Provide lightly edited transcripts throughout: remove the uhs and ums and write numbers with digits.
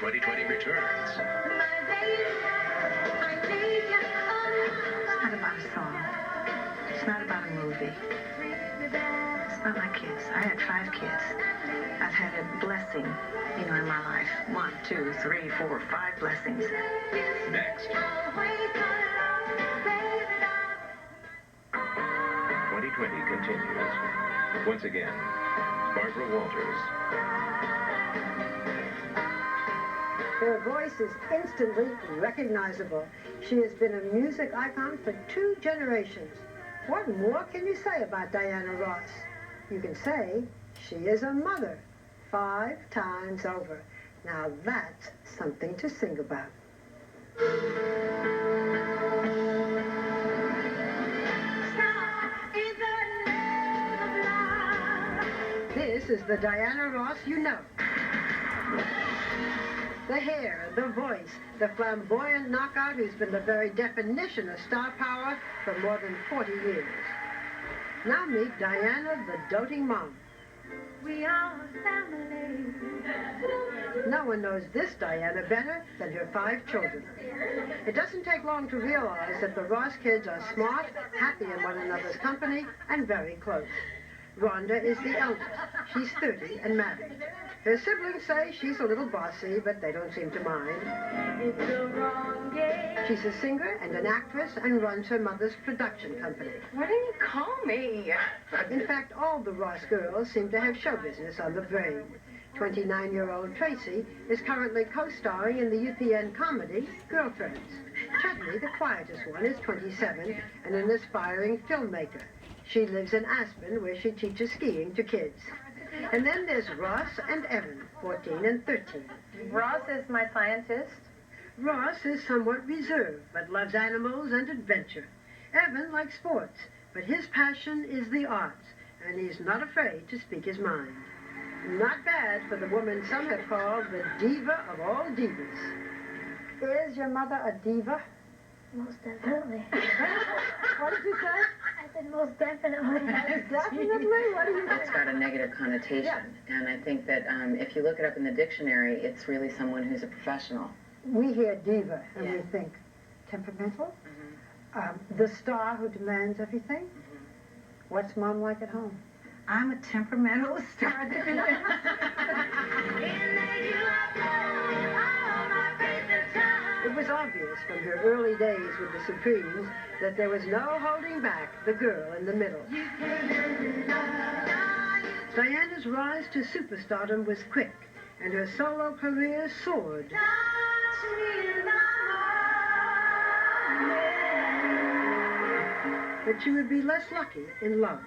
2020 returns. It's not about a song. It's not about a movie. It's about my kids. I had 5 kids. I've had a blessing, in my life. 1, 2, 3, 4, 5 blessings. Next. 2020 continues. Once again, Barbara Walters. Her voice is instantly recognizable. She has been a music icon for 2 generations. What more can you say about Diana Ross? You can say she is a mother 5 times over. Now that's something to sing about. This is the Diana Ross you know. The hair, the voice, the flamboyant knockout who's been the very definition of star power for more than 40 years. Now meet Diana, the doting mom. We are family. No one knows this Diana better than her 5 children. It doesn't take long to realize that the Ross kids are smart, happy in one another's company, and very close. Rhonda is the eldest. She's 30 and married. Her siblings say she's a little bossy, but they don't seem to mind. It's the wrong game. She's a singer and an actress and runs her mother's production company. What do you call me? In fact, all the Ross girls seem to have show business on the brain. 29-year-old Tracy is currently co-starring in the UPN comedy Girlfriends. Chudley, the quietest one, is 27 and an aspiring filmmaker. She lives in Aspen, where she teaches skiing to kids. And then there's Ross and Evan, 14 and 13. Ross is my scientist. Ross is somewhat reserved, but loves animals and adventure. Evan likes sports, but his passion is the arts, and he's not afraid to speak his mind. Not bad for the woman some have called the diva of all divas. Is your mother a diva? Most definitely. What did you say? I said most definitely. Definitely? What do you think? It's got a negative connotation, Yeah. and I think that if you look it up in the dictionary, it's really someone who's a professional. We hear diva, and Yeah. we think temperamental, Mm-hmm. the star who demands everything. What's Mom like at home? I'm a temperamental star. It was obvious from her early days with the Supremes that there was no holding back the girl in the middle. Diana's rise to superstardom was quick, and her solo career soared. But she would be less lucky in love.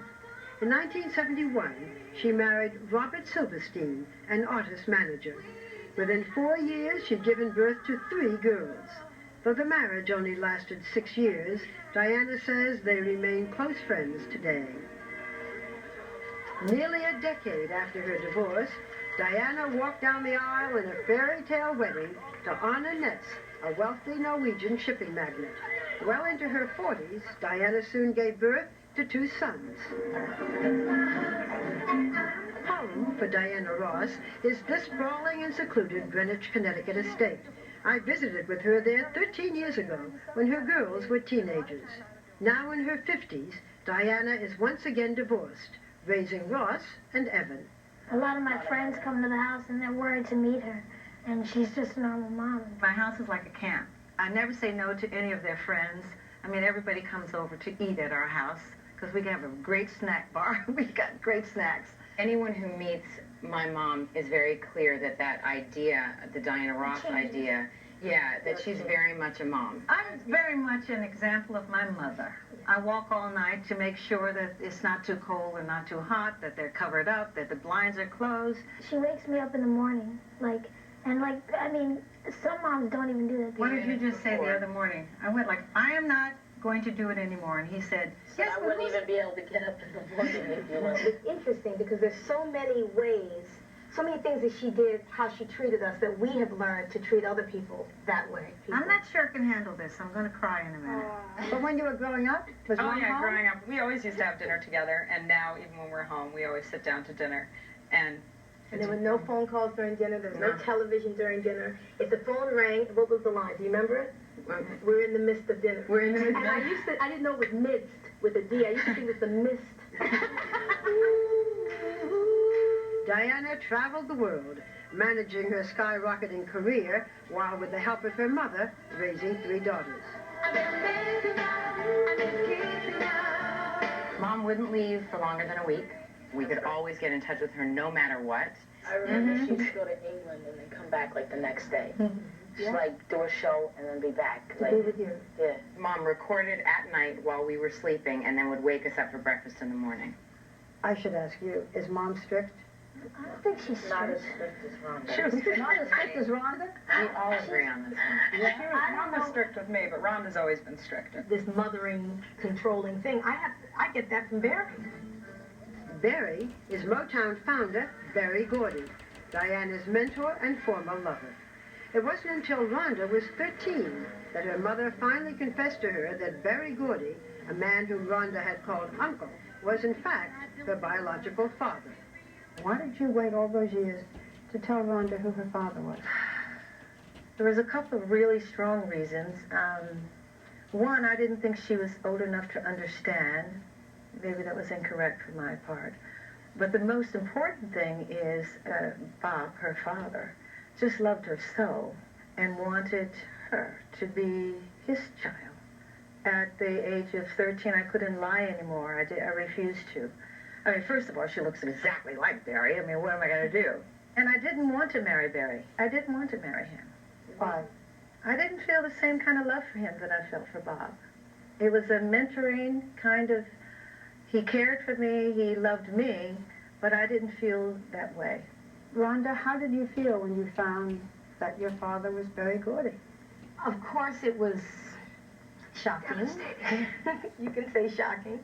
In 1971, she married Robert Silverstein, an artist manager. Within 4 years, she'd given birth to 3 girls. Though the marriage only lasted 6 years, Diana says they remain close friends today. Nearly a decade after her divorce, Diana walked down the aisle in a fairy tale wedding to Arne Ness, a wealthy Norwegian shipping magnate. Well into her 40s, Diana soon gave birth to 2 sons. Home for Diana Ross is this sprawling and secluded Greenwich, Connecticut estate. I visited with her there 13 years ago when her girls were teenagers. Now in her 50s, Diana is once again divorced, raising Ross and Evan. A lot of my friends come to the house and they're worried to meet her. And she's just a normal mom. My house is like a camp. I never say no to any of their friends. I mean, everybody comes over to eat at our house because we have a great snack bar. We got great snacks. Anyone who meets my mom is very clear that that idea, the Diana Ross idea, yeah, that she's very much a mom. I'm very much an example of my mother. I walk all night to make sure that it's not too cold or not too hot, that they're covered up, that the blinds are closed. She wakes me up in the morning, I mean, some moms don't even do that. What did you just say the other morning? I went like, I am not going to do it anymore. And he said, yes, I wouldn't even be able to get up in the morning if you wanted. It's interesting because there's so many ways, so many things that she did, how she treated us, that we have learned to treat other people that way. I'm not sure I can handle this. I'm going to cry in a minute. But when you were growing up, was Mom home? Growing up, we always used to have dinner together, and now even when we're home, we always sit down to dinner. And And there were no phone calls during dinner. There was no television during dinner. If the phone rang, what was the line? Do you remember it? We're in the midst of dinner. We're in the midst. And I didn't know it was midst with a D. I used to think it was the mist. Diana traveled the world, managing her skyrocketing career while, with the help of her mother, raising 3 daughters. Mom wouldn't leave for longer than a week. We could always get in touch with her no matter what. I remember she used to go to England and then come back like the next day. Just like do a show and then be back. Like, Be with you. yeah. Mom recorded at night while we were sleeping and then would wake us up for breakfast in the morning. I should ask you, is Mom strict? I don't think she's Not as strict. strict as Rhonda. She was not as strict as Rhonda? We all agree on this one. Mom was strict with me, but Rhonda's always been stricter. This mothering, controlling thing. I get that from Barry. Barry is Motown founder Berry Gordy, Diana's mentor and former lover. It wasn't until Rhonda was 13 that her mother finally confessed to her that Berry Gordy, a man whom Rhonda had called uncle, was in fact her biological father. Why did you wait all those years to tell Rhonda who her father was? There was a couple of really strong reasons. One, I didn't think she was old enough to understand. Maybe that was incorrect for my part. But the most important thing is Bob, her father, just loved her so and wanted her to be his child. At the age of 13, I couldn't lie anymore. I refused to. I mean, first of all, she looks exactly like Barry. I mean, what am I going to do? And I didn't want to marry Barry. I didn't want to marry him. Why? I didn't feel the same kind of love for him that I felt for Bob. It was a mentoring kind of, he cared for me, he loved me, but I didn't feel that way. Rhonda, how did you feel when you found that your father was Berry Gordy? Of course it was shocking. You can say shocking.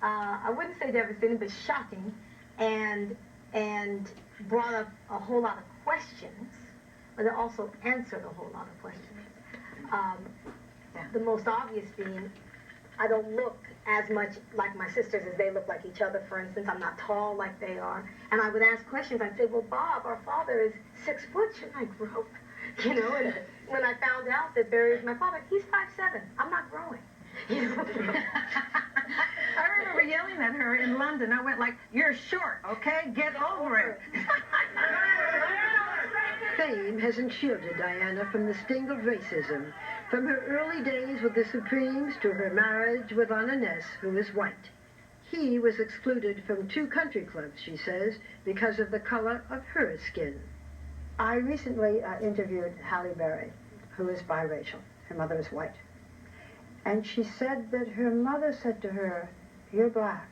I wouldn't say devastating, but shocking, and brought up a whole lot of questions, but it also answered a whole lot of questions. The most obvious being, I don't look as much like my sisters as they look like each other, for instance. I'm not tall like they are. And I would ask questions. I'd say, well, Bob, our father is 6 foot. Shouldn't I grow? You know, and when I found out that Barry is my father, he's 5'7". I'm not growing. You know? I remember yelling at her in London. I went like, you're short, okay? Get over it. Fame hasn't shielded Diana from the sting of racism, from her early days with the Supremes to her marriage with Ness, who is white. He was excluded from 2 country clubs, she says, because of the color of her skin. I recently interviewed Halle Berry, who is biracial. Her mother is white. And she said that her mother said to her, you're black.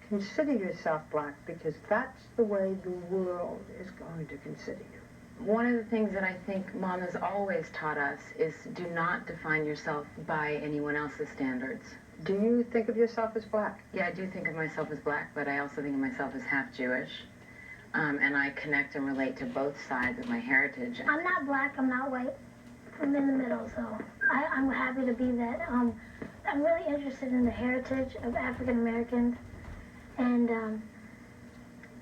Consider yourself black because that's the way the world is going to consider you. One of the things that I think Mom has always taught us is do not define yourself by anyone else's standards. Do you think of yourself as black? Yeah, I do think of myself as black, but I also think of myself as half Jewish. And I connect and relate to both sides of my heritage. I'm not black, I'm not white. I'm in the middle, so I'm happy to be that. I'm really interested in the heritage of African Americans, and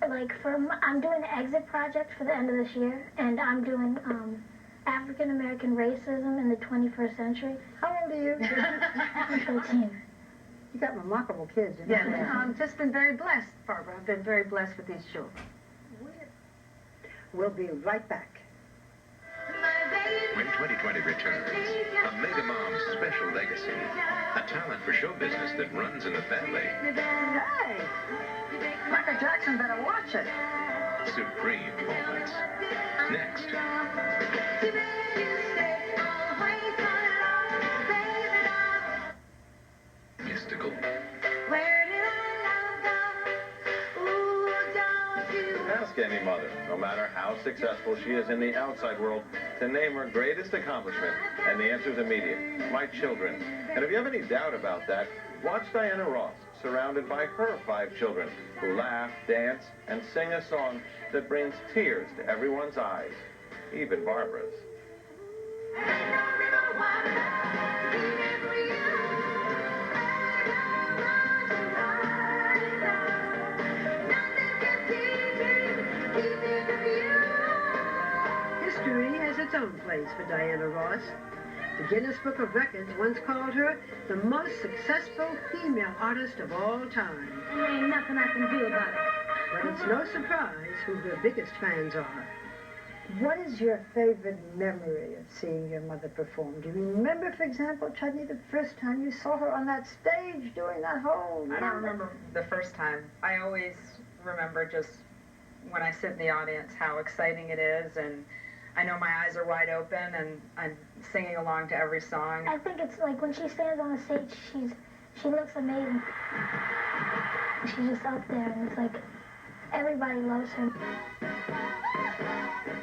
I'm doing an exit project for the end of this year, and I'm doing African American racism in the 21st century. How old are you? I'm 13. You got remarkable kids. Yeah, I've just been very blessed, Barbara. I've been very blessed with these children. We'll be right back. When 2020 returns, a Mega Mom's special legacy, a talent for show business that runs in the family. Hey, Michael Jackson better watch it. Supreme moments. Next. Mystical. Ask any mother, no matter how successful she is in the outside world, to name her greatest accomplishment, and the answer is immediate. My children. And if you have any doubt about that, watch Diana Ross, surrounded by her 5 children, who laugh, dance, and sing a song that brings tears to everyone's eyes, even Barbara's. Keep stone plays for Diana Ross. The Guinness Book of Records once called her the most successful female artist of all time. And there ain't nothing I can do about it. But it's no surprise who her biggest fans are. What is your favorite memory of seeing your mother perform? Do you remember, for example, Chutney, the first time you saw her on that stage doing that whole... I don't remember the first time. I always remember just when I sit in the audience how exciting it is, and I know my eyes are wide open and I'm singing along to every song. I think it's like when she stands on the stage, she looks amazing. She's just up there, and it's like everybody loves her.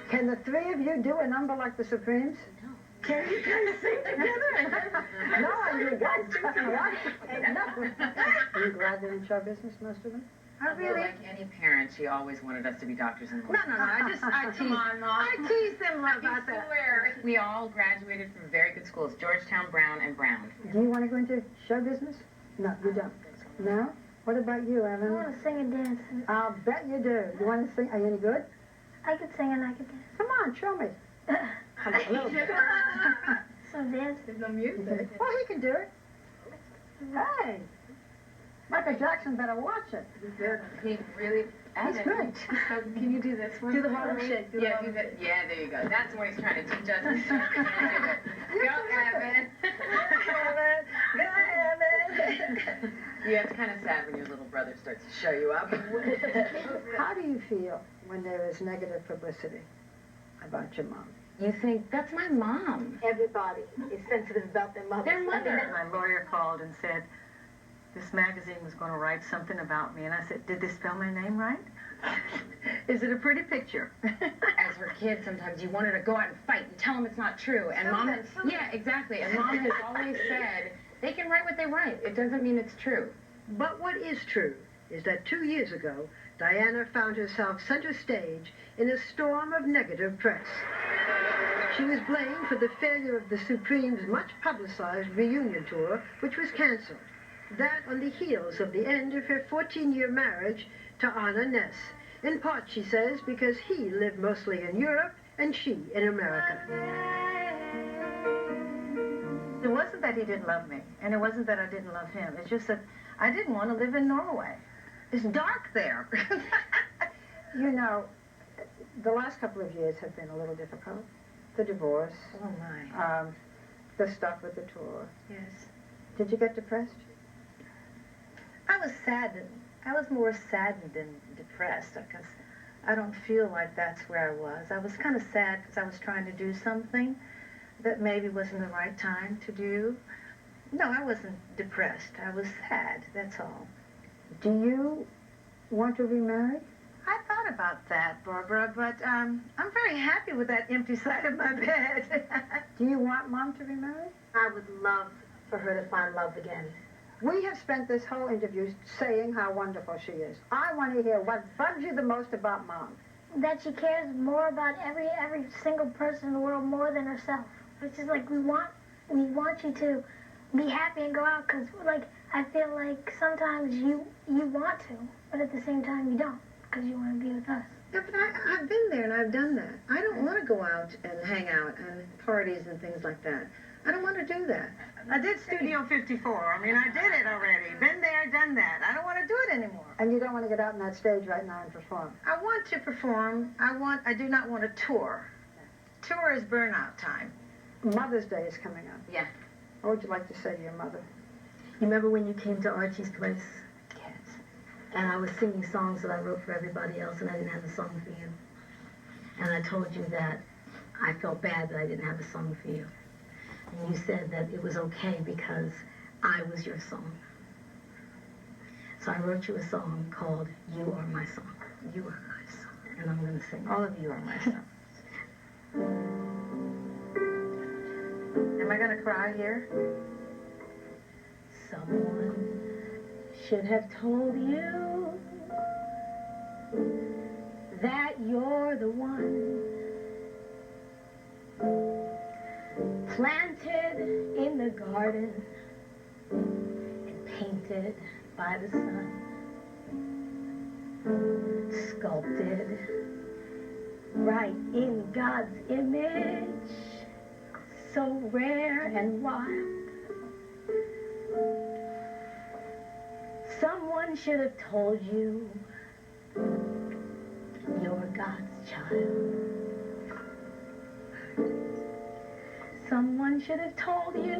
Can the three of you do a number like the Supremes? No. Can you guys sing together? No, you guys Are you glad they're in show business, most of them? I really, like any parent, she always wanted us to be doctors and lawyers. No, I tease them about that. We all graduated from very good schools, Georgetown, Brown, and Brown. Do you want to go into show business? No, you don't. No? What about you, Evan? I want to sing and dance. I'll bet you do. You want to sing? Are you any good? I could sing and I could dance. Come on, show me. Come on, a little bit. Some dance. There's no music. Well, he can do it. Hey, Michael Jackson better watch it. He really, He's good. So can you do this one? Do the Harlem Shake. Yeah, do that. Yeah, there you go. That's what he's trying to teach us. Go, Evan. Go, Evan. Yeah, it's kind of sad when your little brother starts to show you up. How do you feel when there is negative publicity about your mom? You think, that's my mom. Everybody is sensitive about their mother. Their mother. My lawyer called and said this magazine was going to write something about me, and I said, did they spell my name right? Is it a pretty picture? As her kid, sometimes you want her to go out and fight and tell them it's not true. And Mom has, yeah, exactly. And Mom has always said, they can write what they write. It doesn't mean it's true. But what is true is that 2 years ago, Diana found herself center stage in a storm of negative press. She was blamed for the failure of the Supremes' much-publicized reunion tour, which was canceled. That on the heels of the end of her 14-year marriage to Anna Ness. In part, she says, because he lived mostly in Europe and she in America. It wasn't that he didn't love me, and it wasn't that I didn't love him. It's just that I didn't want to live in Norway. It's dark there. You know, the last couple of years have been a little difficult. The divorce. Oh, my. The stuff with the tour. Yes. Did you get depressed? I was saddened. I was more saddened than depressed because I don't feel like that's where I was. I was kind of sad because I was trying to do something that maybe wasn't the right time to do. No, I wasn't depressed. I was sad, that's all. Do you want to remarry? I thought about that, Barbara, but I'm very happy with that empty side of my bed. Do you want Mom to remarry? I would love for her to find love again. We have spent this whole interview saying how wonderful she is. I want to hear what bugs you the most about Mom. That she cares more about every single person in the world more than herself. It's just like we want you to be happy and go out because, like, I feel like sometimes you want to, but at the same time you don't because you want to be with us. Yeah, but I've been there and I've done that. I don't want to go out and hang out and parties and things like that. I don't want to do that. I did Studio 54. I mean, I did it already. Been there, done that. I don't want to do it anymore. And you don't want to get out on that stage right now and perform? I want to perform. I do not want to tour. Tour is burnout time. Mother's Day is coming up. Yeah. What would you like to say to your mother? You remember when you came to Archie's place? Yes. And I was singing songs that I wrote for everybody else, and I didn't have a song for you. And I told you that I felt bad that I didn't have a song for you. And you said that it was okay because I was your song. So I wrote you a song called You Are My Song. You Are My Song. And I'm going to sing. All of you are my song. Am I going to cry here? Someone should have told you that you're the one planted in the garden and painted by the sun, sculpted right in God's image, so rare and wild. Someone should have told you you're God's child. Someone should have told you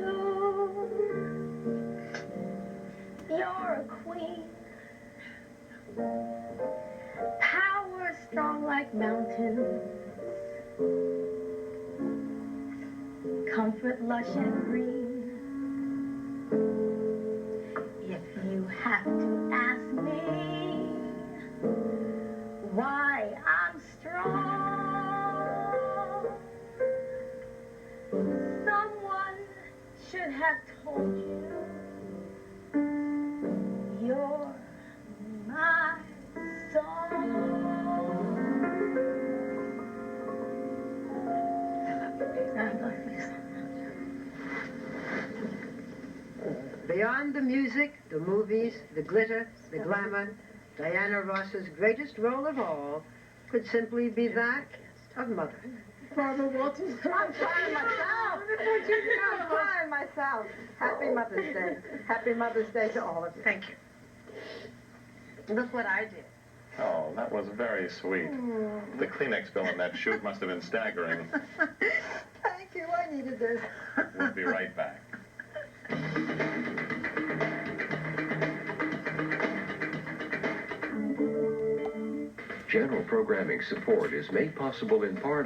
you're a queen. Power strong like mountains, comfort lush and green. If you have to ask me why I'm strong, someone should have told you you're my song. Beyond the music, the movies, the glitter, the glamour, Diana Ross's greatest role of all could simply be that of mother. Father Walters. I'm crying myself. I'm crying myself. Happy Mother's Day. Happy Mother's Day to all of you. Thank you. Look what I did. Oh, that was very sweet. The Kleenex bill in that chute must have been staggering. Thank you. I needed this. We'll be right back. General programming support is made possible in part on